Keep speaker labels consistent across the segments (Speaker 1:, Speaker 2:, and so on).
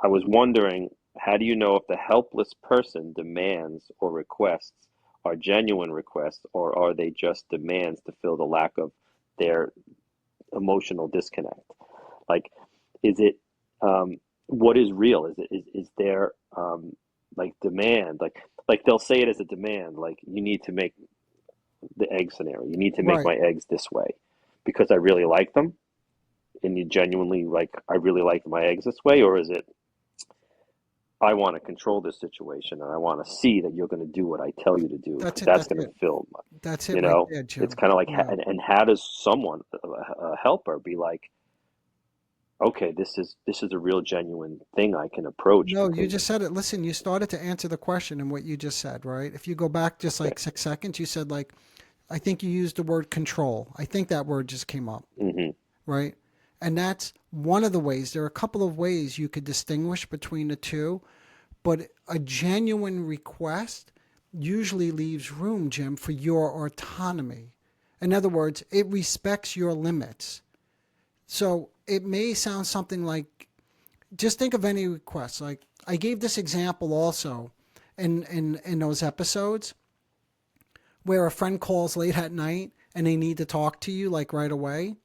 Speaker 1: I was wondering, how do you know if the helpless person demands or requests are genuine requests, or are they just demands to fill the lack of their emotional disconnect? Like, is it what is real? Is there like demand? Like they'll say it as a demand, like you need to make the egg scenario. You need to make
Speaker 2: Right.
Speaker 1: my eggs this way because I really like them, and you genuinely like I really like my eggs this way, or is it I want to control this situation and I want to see that you're going to do what I tell you to do
Speaker 2: That's
Speaker 1: because
Speaker 2: it.
Speaker 1: that's
Speaker 2: That's
Speaker 1: going to
Speaker 2: it.
Speaker 1: fill
Speaker 2: That's it
Speaker 1: you
Speaker 2: right
Speaker 1: know
Speaker 2: there,
Speaker 1: it's
Speaker 2: Jim.
Speaker 1: kind of like
Speaker 2: Yeah.
Speaker 1: and how does someone a helper be like, okay, this is a real genuine thing I can approach
Speaker 2: No, you
Speaker 1: because
Speaker 2: just said it. Listen, you started to answer the question in what you just said, right? If you go back just
Speaker 1: okay.
Speaker 2: like 6 seconds, you said like, I think you used the word control. I think that word just came up,
Speaker 1: Hmm.
Speaker 2: right? And that's one of the ways. There are a couple of ways you could distinguish between the two, but a genuine request usually leaves room, Jim, for your autonomy. In other words, it respects your limits. So it may sound something like, just think of any request. Like I gave this example also in those episodes where a friend calls late at night and they need to talk to you like right away.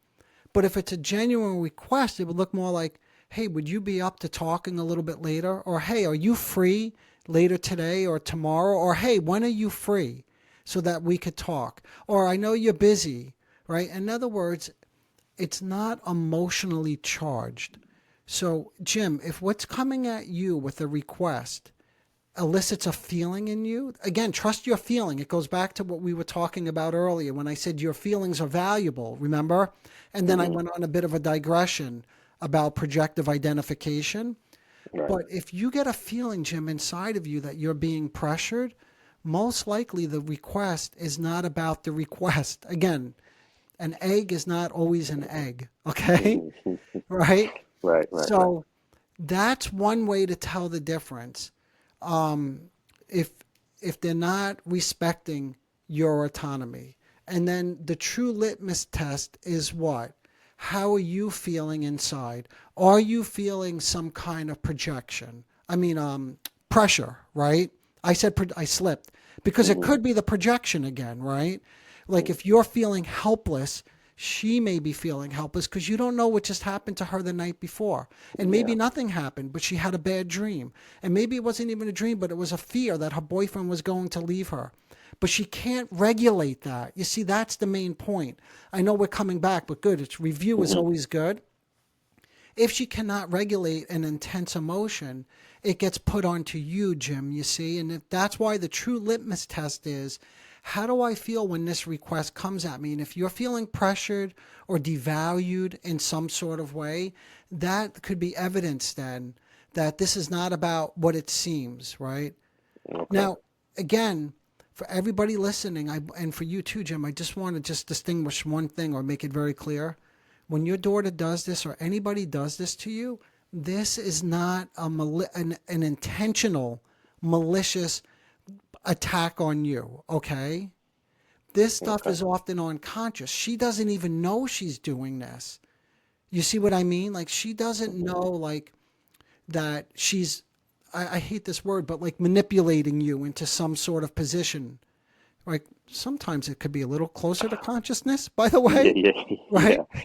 Speaker 2: But if it's a genuine request, it would look more like, hey, would you be up to talking a little bit later? Or hey, are you free later today or tomorrow? Or hey, when are you free so that we could talk? Or I know you're busy, right? In other words, it's not emotionally charged. So, Jim, if what's coming at you with a request elicits a feeling in you, again, trust your feeling. It goes back to what we were talking about earlier when I said your feelings are valuable, remember? And then I
Speaker 1: Hmm.
Speaker 2: went on a bit of a digression about projective identification.
Speaker 1: Right.
Speaker 2: But if you get a feeling, Jim, inside of you that you're being pressured, most likely the request is not about the request. Again, an egg is not always an egg, okay?
Speaker 1: Hmm.
Speaker 2: Right?
Speaker 1: Right, right, right.
Speaker 2: So that's one way to tell the difference. Um, if if they're not respecting your autonomy. And then the true litmus test is what? How are you feeling inside? Are you feeling some kind of projection? I mean, pressure, right? I slipped because it
Speaker 1: Hmm.
Speaker 2: could be the projection again, right? Like if you're feeling helpless, she may be feeling helpless because you don't know what just happened to her the night before. And
Speaker 1: Yeah.
Speaker 2: maybe nothing happened, but she had a bad dream. And maybe it wasn't even a dream, but it was a fear that her boyfriend was going to leave her. But she can't regulate that. You see, that's the main point. I know we're coming back, but good. It's review is
Speaker 1: Hmm.
Speaker 2: always good. If she cannot regulate an intense emotion, it gets put onto you, Jim, you see? And if that's why the true litmus test is, how do I feel when this request comes at me? And if you're feeling pressured or devalued in some sort of way, that could be evidence then that this is not about what it seems, right?
Speaker 1: Okay.
Speaker 2: Now, again, for everybody listening, and for you too, Jim, I just want to just distinguish one thing or make it very clear. When your daughter does this or anybody does this to you, this is not an intentional, malicious attack on you, okay? This stuff
Speaker 1: Okay.
Speaker 2: is often unconscious. She doesn't even know she's doing this. You see what I mean? Like, she doesn't know,
Speaker 1: Hmm.
Speaker 2: like, that she's, I hate this word, but like manipulating you into some sort of position. Like, sometimes it could be a little closer to consciousness, by the
Speaker 1: Yeah,
Speaker 2: way,
Speaker 1: yeah,
Speaker 2: right?
Speaker 1: yeah.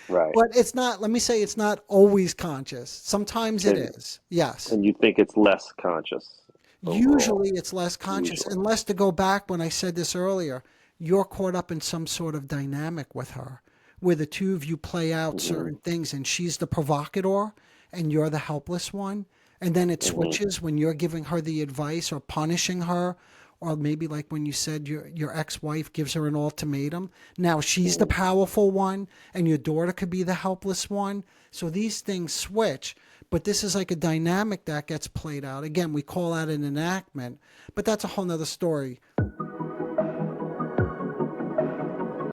Speaker 1: Right.
Speaker 2: But it's not, let me say, it's not always conscious. Sometimes it
Speaker 1: And
Speaker 2: is, yes.
Speaker 1: and you think it's less conscious overall,
Speaker 2: Usually it's less conscious,
Speaker 1: usually.
Speaker 2: unless to go back when I said this earlier, you're caught up in some sort of dynamic with her where the two of you play out
Speaker 1: Hmm.
Speaker 2: certain things and she's the provocateur and you're the helpless one. And then it
Speaker 1: Hmm.
Speaker 2: switches when you're giving her the advice or punishing her. Or maybe like when you said your ex-wife gives her an ultimatum. Now she's the
Speaker 1: Hmm.
Speaker 2: powerful one and your daughter could be the helpless one. So these things switch. But this is like a dynamic that gets played out. Again, we call that an enactment, but that's a whole nother story.